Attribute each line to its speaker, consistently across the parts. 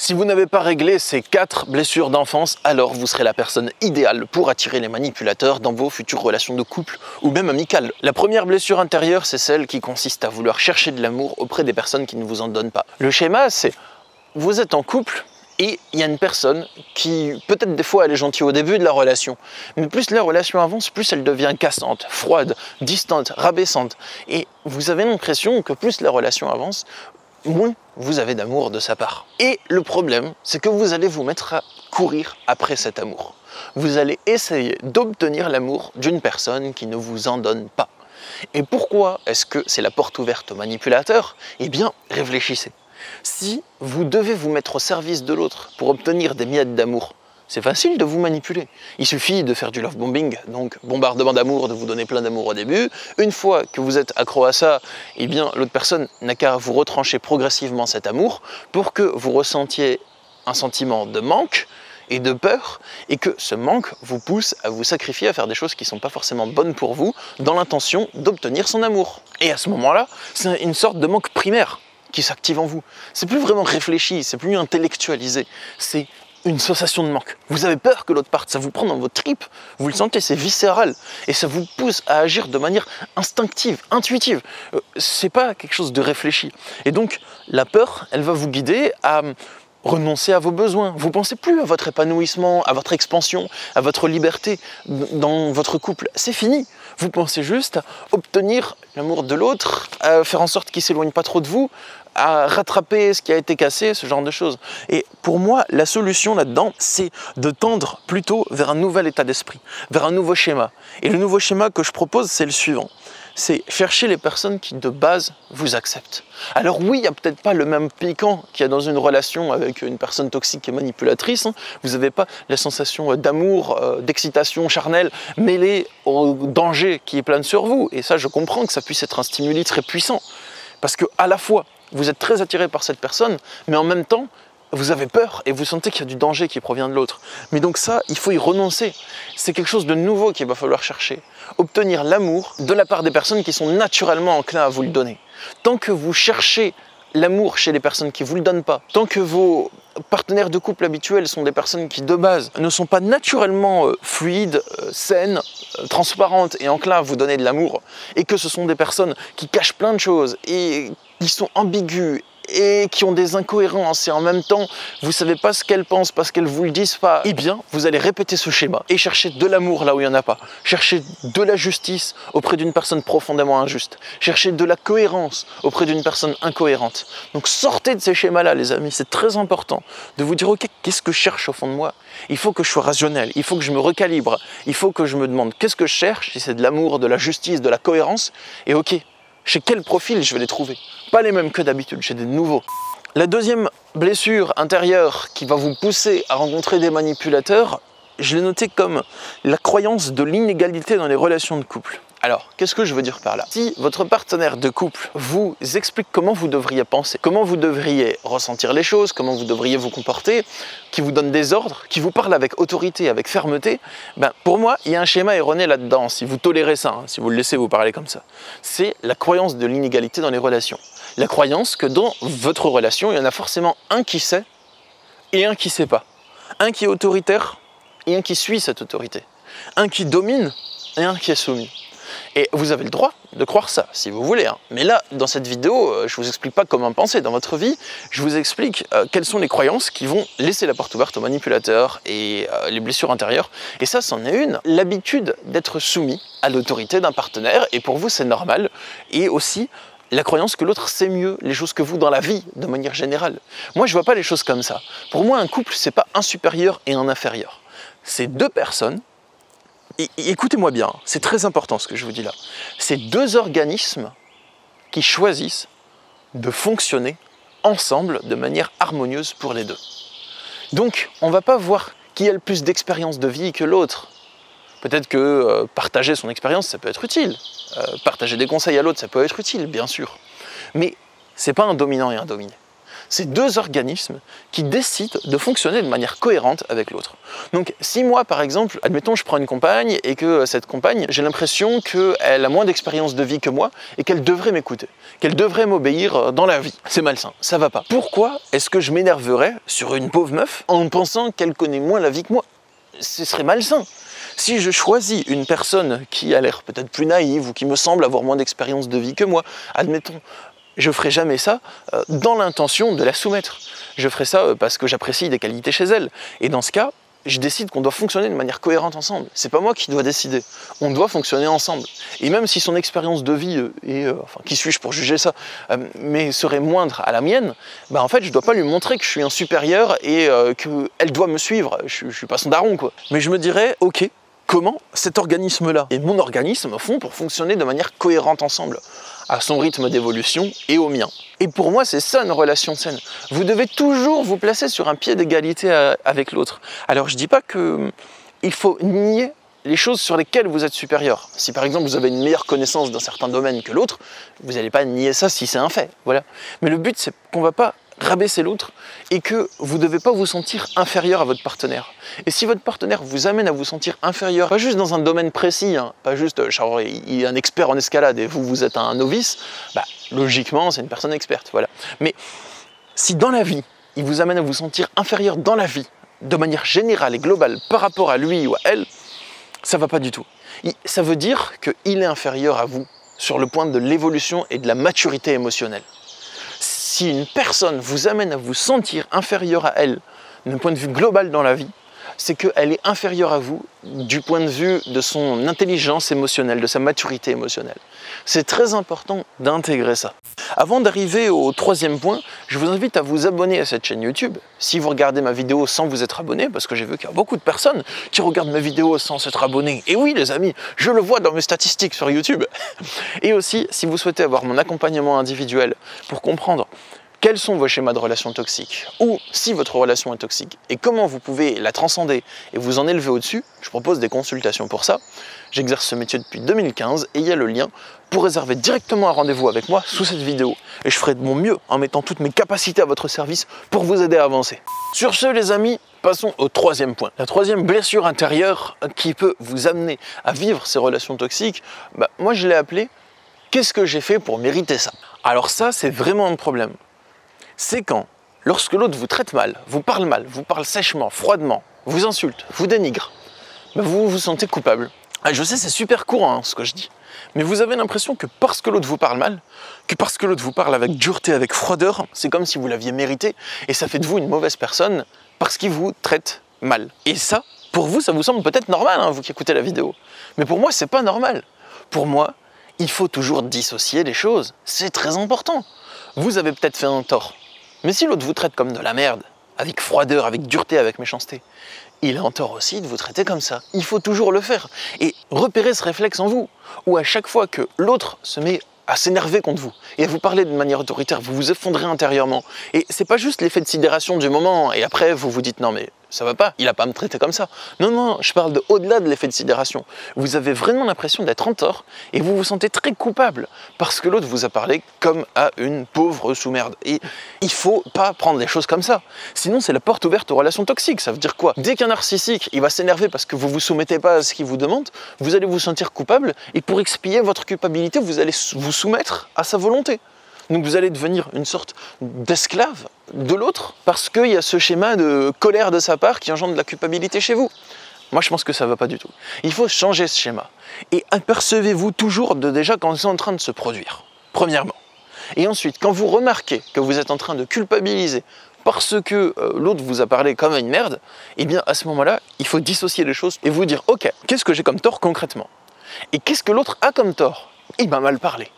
Speaker 1: Si vous n'avez pas réglé ces 4 blessures d'enfance, alors vous serez la personne idéale pour attirer les manipulateurs dans vos futures relations de couple ou même amicales. La première blessure intérieure, c'est celle qui consiste à vouloir chercher de l'amour auprès des personnes qui ne vous en donnent pas. Le schéma, c'est vous êtes en couple et il y a une personne qui, peut-être des fois elle est gentille au début de la relation, mais plus la relation avance, plus elle devient cassante, froide, distante, rabaissante. Et vous avez l'impression que plus la relation avance, moins vous avez d'amour de sa part. Et le problème, c'est que vous allez vous mettre à courir après cet amour. Vous allez essayer d'obtenir l'amour d'une personne qui ne vous en donne pas. Et pourquoi est-ce que c'est la porte ouverte aux manipulateurs? Eh bien, réfléchissez. Si vous devez vous mettre au service de l'autre pour obtenir des miettes d'amour, c'est facile de vous manipuler. Il suffit de faire du love bombing, donc bombardement d'amour, de vous donner plein d'amour au début. Une fois que vous êtes accro à ça, eh bien l'autre personne n'a qu'à vous retrancher progressivement cet amour pour que vous ressentiez un sentiment de manque et de peur, et que ce manque vous pousse à vous sacrifier, à faire des choses qui ne sont pas forcément bonnes pour vous, dans l'intention d'obtenir son amour. Et à ce moment-là, c'est une sorte de manque primaire qui s'active en vous. C'est plus vraiment réfléchi, c'est plus intellectualisé, c'est une sensation de manque. Vous avez peur que l'autre parte, ça vous prend dans vos tripes, vous le sentez, c'est viscéral, et ça vous pousse à agir de manière instinctive, intuitive. C'est pas quelque chose de réfléchi. Et donc, la peur, elle va vous guider à renoncer à vos besoins. Vous ne pensez plus à votre épanouissement, à votre expansion, à votre liberté dans votre couple. C'est fini. Vous pensez juste à obtenir l'amour de l'autre, à faire en sorte qu'il ne s'éloigne pas trop de vous, à rattraper ce qui a été cassé, ce genre de choses. Et pour moi, la solution là-dedans, c'est de tendre plutôt vers un nouvel état d'esprit, vers un nouveau schéma. Et le nouveau schéma que je propose, c'est le suivant. C'est chercher les personnes qui, de base, vous acceptent. Alors oui, il n'y a peut-être pas le même piquant qu'il y a dans une relation avec une personne toxique et manipulatrice. Vous n'avez pas la sensation d'amour, d'excitation charnelle mêlée au danger qui plane sur vous. Et ça, je comprends que ça puisse être un stimuli très puissant. Parce que à la fois, vous êtes très attiré par cette personne, mais en même temps, vous avez peur et vous sentez qu'il y a du danger qui provient de l'autre. Mais donc ça, il faut y renoncer. C'est quelque chose de nouveau qu'il va falloir chercher. Obtenir l'amour de la part des personnes qui sont naturellement enclins à vous le donner. Tant que vous cherchez l'amour chez les personnes qui ne vous le donnent pas, tant que vos partenaires de couple habituels sont des personnes qui, de base, ne sont pas naturellement fluides, saines, transparentes et enclins à vous donner de l'amour, et que ce sont des personnes qui cachent plein de choses et qui sont ambiguës, et qui ont des incohérences, et en même temps, vous ne savez pas ce qu'elles pensent parce qu'elles ne vous le disent pas, eh bien, vous allez répéter ce schéma et chercher de l'amour là où il n'y en a pas. Chercher de la justice auprès d'une personne profondément injuste. Chercher de la cohérence auprès d'une personne incohérente. Donc sortez de ces schémas-là, les amis, c'est très important de vous dire, ok, qu'est-ce que je cherche au fond de moi? Il faut que je sois rationnel, il faut que je me recalibre, il faut que je me demande qu'est-ce que je cherche, si c'est de l'amour, de la justice, de la cohérence, et ok, chez quel profil je vais les trouver? Pas les mêmes que d'habitude, chez des nouveaux. La deuxième blessure intérieure qui va vous pousser à rencontrer des manipulateurs, je l'ai noté comme la croyance de l'inégalité dans les relations de couple. Alors, qu'est-ce que je veux dire par là? Si votre partenaire de couple vous explique comment vous devriez penser, comment vous devriez ressentir les choses, comment vous devriez vous comporter, qui vous donne des ordres, qui vous parle avec autorité, avec fermeté, pour moi, il y a un schéma erroné là-dedans, si vous tolérez ça, si vous le laissez vous parler comme ça. C'est la croyance de l'inégalité dans les relations. La croyance que dans votre relation, il y en a forcément un qui sait et un qui ne sait pas. Un qui est autoritaire et un qui suit cette autorité. Un qui domine et un qui est soumis. Et vous avez le droit de croire ça, si vous voulez. Mais là, dans cette vidéo, je ne vous explique pas comment penser dans votre vie, je vous explique quelles sont les croyances qui vont laisser la porte ouverte aux manipulateurs et les blessures intérieures. Et ça, c'en est une. L'habitude d'être soumis à l'autorité d'un partenaire, et pour vous, c'est normal. Et aussi, la croyance que l'autre sait mieux les choses que vous dans la vie, de manière générale. Moi, je ne vois pas les choses comme ça. Pour moi, un couple, ce n'est pas un supérieur et un inférieur. C'est deux personnes. Et écoutez-moi bien, c'est très important ce que je vous dis là. C'est deux organismes qui choisissent de fonctionner ensemble de manière harmonieuse pour les deux. Donc, on ne va pas voir qui a le plus d'expérience de vie que l'autre. Peut-être que partager son expérience, ça peut être utile. Partager des conseils à l'autre, ça peut être utile, bien sûr. Mais ce n'est pas un dominant et un dominé. C'est deux organismes qui décident de fonctionner de manière cohérente avec l'autre. Donc si moi par exemple, admettons je prends une compagne et que cette compagne, j'ai l'impression qu'elle a moins d'expérience de vie que moi et qu'elle devrait m'écouter, qu'elle devrait m'obéir dans la vie. C'est malsain, ça va pas. Pourquoi est-ce que je m'énerverais sur une pauvre meuf en pensant qu'elle connaît moins la vie que moi? Ce serait malsain. Si je choisis une personne qui a l'air peut-être plus naïve ou qui me semble avoir moins d'expérience de vie que moi, admettons, je ne ferai jamais ça dans l'intention de la soumettre. Je ferai ça parce que j'apprécie des qualités chez elle. Et dans ce cas, je décide qu'on doit fonctionner de manière cohérente ensemble. C'est pas moi qui dois décider. On doit fonctionner ensemble. Et même si son expérience de vie qui suis-je pour juger ça, mais serait moindre à la mienne, en fait, je dois pas lui montrer que je suis un supérieur et qu'elle doit me suivre. Je suis pas son daron, quoi. Mais je me dirais, ok, comment cet organisme-là et mon organisme font pour fonctionner de manière cohérente ensemble, à son rythme d'évolution et au mien. Et pour moi, c'est ça une relation saine. Vous devez toujours vous placer sur un pied d'égalité avec l'autre. Alors je dis pas qu'il faut nier les choses sur lesquelles vous êtes supérieur. Si par exemple vous avez une meilleure connaissance d'un certain domaine que l'autre, vous n'allez pas nier ça si c'est un fait. Voilà. Mais le but, c'est qu'on ne va pas rabaisser l'autre et que vous ne devez pas vous sentir inférieur à votre partenaire. Et si votre partenaire vous amène à vous sentir inférieur, pas juste dans un domaine précis, pas juste genre il est un expert en escalade et vous êtes un novice, logiquement c'est une personne experte, voilà. Mais si dans la vie, il vous amène à vous sentir inférieur dans la vie, de manière générale et globale par rapport à lui ou à elle, ça va pas du tout. Ça veut dire qu'il est inférieur à vous sur le point de l'évolution et de la maturité émotionnelle. Si une personne vous amène à vous sentir inférieur à elle d'un point de vue global dans la vie, c'est qu'elle est inférieure à vous du point de vue de son intelligence émotionnelle, de sa maturité émotionnelle. C'est très important d'intégrer ça. Avant d'arriver au troisième point, je vous invite à vous abonner à cette chaîne YouTube. Si vous regardez ma vidéo sans vous être abonné, parce que j'ai vu qu'il y a beaucoup de personnes qui regardent mes vidéos sans s'être abonnés. Et oui les amis, je le vois dans mes statistiques sur YouTube. Et aussi, si vous souhaitez avoir mon accompagnement individuel pour comprendre quels sont vos schémas de relations toxiques, ou si votre relation est toxique, et comment vous pouvez la transcender et vous en élever au-dessus, je propose des consultations pour ça. J'exerce ce métier depuis 2015 et il y a le lien pour réserver directement un rendez-vous avec moi sous cette vidéo. Et je ferai de mon mieux en mettant toutes mes capacités à votre service pour vous aider à avancer. Sur ce les amis, passons au troisième point. La troisième blessure intérieure qui peut vous amener à vivre ces relations toxiques, moi je l'ai appelée « Qu'est-ce que j'ai fait pour mériter ça ?» Alors ça c'est vraiment un problème. C'est quand, lorsque l'autre vous traite mal, vous parle sèchement, froidement, vous insulte, vous dénigre, vous vous sentez coupable. Je sais, c'est super courant ce que je dis, mais vous avez l'impression que parce que l'autre vous parle mal, que parce que l'autre vous parle avec dureté, avec froideur, c'est comme si vous l'aviez mérité, et ça fait de vous une mauvaise personne parce qu'il vous traite mal. Et ça, pour vous, ça vous semble peut-être normal, vous qui écoutez la vidéo. Mais pour moi, c'est pas normal. Pour moi, il faut toujours dissocier les choses. C'est très important. Vous avez peut-être fait un tort. Mais si l'autre vous traite comme de la merde, avec froideur, avec dureté, avec méchanceté, il a en tort aussi de vous traiter comme ça. Il faut toujours le faire. Et repérez ce réflexe en vous, où à chaque fois que l'autre se met à s'énerver contre vous et à vous parler de manière autoritaire, vous vous effondrez intérieurement. Et c'est pas juste l'effet de sidération du moment, et après vous vous dites non mais ça va pas, il a pas à me traiter comme ça. Non, non, je parle de au-delà de l'effet de sidération. Vous avez vraiment l'impression d'être en tort et vous vous sentez très coupable parce que l'autre vous a parlé comme à une pauvre sous-merde. Et il faut pas prendre les choses comme ça. Sinon, c'est la porte ouverte aux relations toxiques. Ça veut dire quoi? Dès qu'un narcissique, il va s'énerver parce que vous vous soumettez pas à ce qu'il vous demande, vous allez vous sentir coupable et pour expier votre culpabilité, vous allez vous soumettre à sa volonté. Donc vous allez devenir une sorte d'esclave de l'autre parce qu'il y a ce schéma de colère de sa part qui engendre de la culpabilité chez vous. Moi je pense que ça ne va pas du tout. Il faut changer ce schéma. Et apercevez-vous toujours déjà quand c'est en train de se produire, premièrement. Et ensuite, quand vous remarquez que vous êtes en train de culpabiliser parce que l'autre vous a parlé comme une merde, eh bien à ce moment-là, il faut dissocier les choses et vous dire « Ok, qu'est-ce que j'ai comme tort concrètement? Et qu'est-ce que l'autre a comme tort? Il m'a mal parlé. »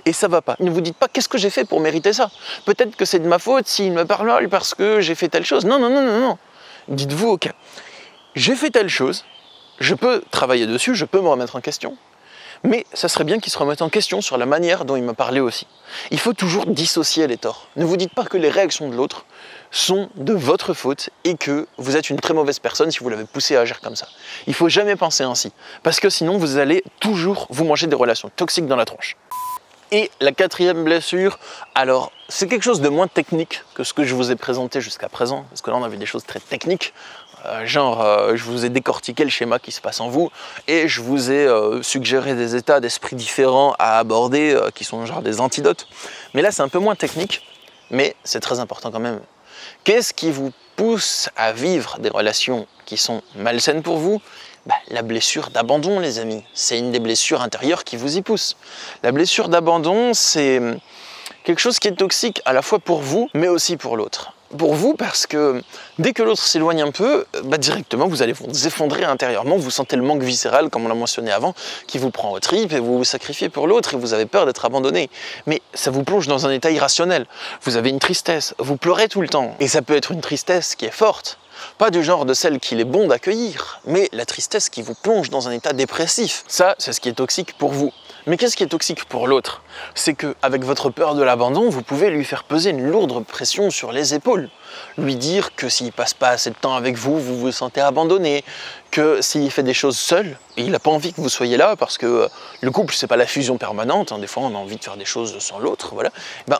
Speaker 1: Et ça va pas. Ne vous dites pas qu'est-ce que j'ai fait pour mériter ça. Peut-être que c'est de ma faute s'il me parle mal parce que j'ai fait telle chose. Non, non, non, non, non. Dites-vous, ok, j'ai fait telle chose, je peux travailler dessus, je peux me remettre en question. Mais ça serait bien qu'il se remette en question sur la manière dont il m'a parlé aussi. Il faut toujours dissocier les torts. Ne vous dites pas que les réactions de l'autre sont de votre faute et que vous êtes une très mauvaise personne si vous l'avez poussé à agir comme ça. Il ne faut jamais penser ainsi. Parce que sinon, vous allez toujours vous manger des relations toxiques dans la tronche. Et la quatrième blessure, alors c'est quelque chose de moins technique que ce que je vous ai présenté jusqu'à présent, parce que là on a vu des choses très techniques, je vous ai décortiqué le schéma qui se passe en vous et je vous ai suggéré des états d'esprit différents à aborder qui sont genre des antidotes. Mais là c'est un peu moins technique, mais c'est très important quand même. Qu'est-ce qui vous pousse à vivre des relations qui sont malsaines pour vous? La blessure d'abandon, les amis. C'est une des blessures intérieures qui vous y pousse. La blessure d'abandon, c'est quelque chose qui est toxique à la fois pour vous, mais aussi pour l'autre. Pour vous, parce que dès que l'autre s'éloigne un peu, directement, vous allez vous effondrer intérieurement. Vous sentez le manque viscéral, comme on l'a mentionné avant, qui vous prend aux tripes et vous vous sacrifiez pour l'autre et vous avez peur d'être abandonné. Mais ça vous plonge dans un état irrationnel. Vous avez une tristesse, vous pleurez tout le temps. Et ça peut être une tristesse qui est forte. Pas du genre de celle qu'il est bon d'accueillir, mais la tristesse qui vous plonge dans un état dépressif. Ça, c'est ce qui est toxique pour vous. Mais qu'est-ce qui est toxique pour l'autre? C'est qu'avec votre peur de l'abandon, vous pouvez lui faire peser une lourde pression sur les épaules. Lui dire que s'il passe pas assez de temps avec vous, vous vous sentez abandonné, que s'il fait des choses seul, et il n'a pas envie que vous soyez là, parce que le couple, c'est pas la fusion permanente, hein, des fois on a envie de faire des choses sans l'autre, voilà.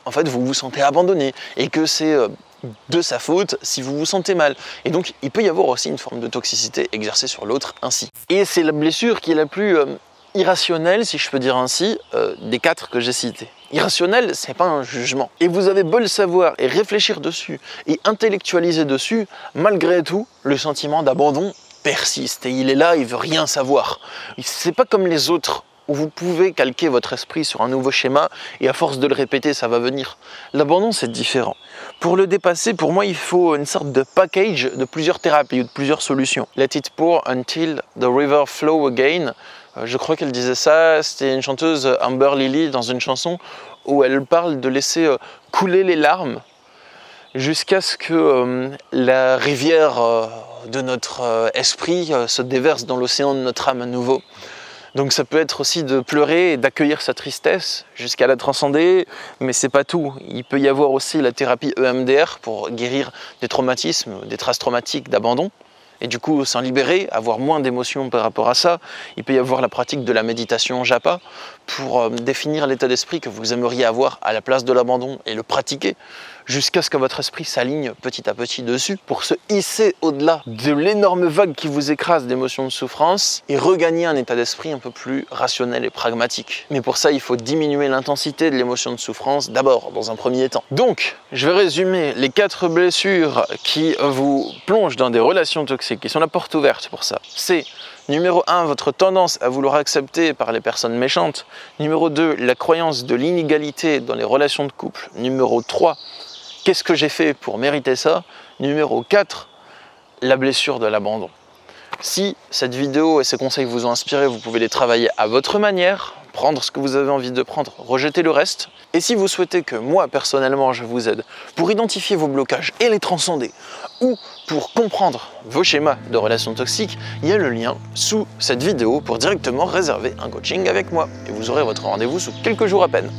Speaker 1: En fait, vous vous sentez abandonné, et que c'est de sa faute si vous vous sentez mal. Et donc, il peut y avoir aussi une forme de toxicité exercée sur l'autre ainsi. Et c'est la blessure qui est la plus irrationnelle, si je peux dire ainsi, des 4 que j'ai cités. Irrationnel, c'est pas un jugement. Et vous avez beau le savoir et réfléchir dessus et intellectualiser dessus, malgré tout, le sentiment d'abandon persiste. Et il est là, il veut rien savoir. C'est pas comme les autres, où vous pouvez calquer votre esprit sur un nouveau schéma et à force de le répéter, ça va venir. L'abandon, c'est différent. Pour le dépasser, pour moi, il faut une sorte de package de plusieurs thérapies ou de plusieurs solutions. Let it pour until the river flow again. Je crois qu'elle disait ça, c'était une chanteuse Amber Lily dans une chanson où elle parle de laisser couler les larmes jusqu'à ce que la rivière de notre esprit se déverse dans l'océan de notre âme à nouveau. Donc ça peut être aussi de pleurer et d'accueillir sa tristesse jusqu'à la transcender, mais c'est pas tout. Il peut y avoir aussi la thérapie EMDR pour guérir des traumatismes, des traces traumatiques d'abandon, et du coup s'en libérer, avoir moins d'émotions par rapport à ça. Il peut y avoir la pratique de la méditation japa pour définir l'état d'esprit que vous aimeriez avoir à la place de l'abandon et le pratiquer jusqu'à ce que votre esprit s'aligne petit à petit dessus pour se hisser au-delà de l'énorme vague qui vous écrase d'émotions de souffrance et regagner un état d'esprit un peu plus rationnel et pragmatique. Mais pour ça, il faut diminuer l'intensité de l'émotion de souffrance d'abord, dans un premier temps. Donc, je vais résumer les 4 blessures qui vous plongent dans des relations toxiques, qui sont la porte ouverte pour ça. C'est numéro 1, votre tendance à vouloir accepter par les personnes méchantes. Numéro 2, la croyance de l'inégalité dans les relations de couple. Numéro 3, qu'est-ce que j'ai fait pour mériter ça? Numéro 4, la blessure de l'abandon. Si cette vidéo et ces conseils vous ont inspiré, vous pouvez les travailler à votre manière, prendre ce que vous avez envie de prendre, rejeter le reste. Et si vous souhaitez que moi, personnellement, je vous aide pour identifier vos blocages et les transcender, ou pour comprendre vos schémas de relations toxiques, il y a le lien sous cette vidéo pour directement réserver un coaching avec moi. Et vous aurez votre rendez-vous sous quelques jours à peine.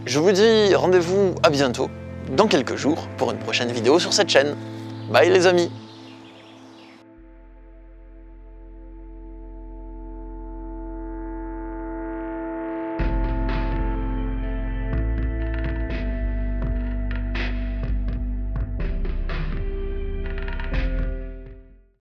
Speaker 1: Je vous dis rendez-vous à bientôt, dans quelques jours, pour une prochaine vidéo sur cette chaîne. Bye les amis!